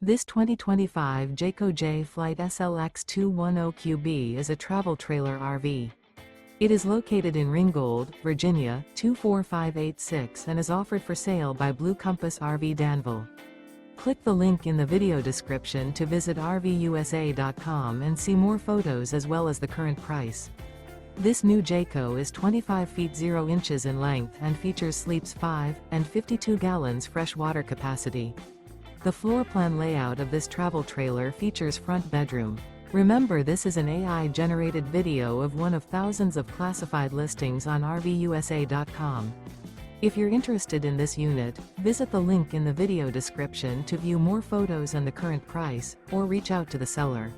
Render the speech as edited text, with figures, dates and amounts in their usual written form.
This 2025 Jayco Jay Flight SLX 210QB is a travel trailer RV. It is located in Ringgold, Virginia, 24586 and is offered for sale by Blue Compass RV Danville. Click the link in the video description to visit RVUSA.com and see more photos as well as the current price. This new Jayco is 25 feet 0 inches in length and features sleeps 5 and 52 gallons fresh water capacity. The floor plan layout of this travel trailer features front bedroom. Remember, this is an AI-generated video of one of thousands of classified listings on RVUSA.com. If you're interested in this unit, visit the link in the video description to view more photos and the current price, or reach out to the seller.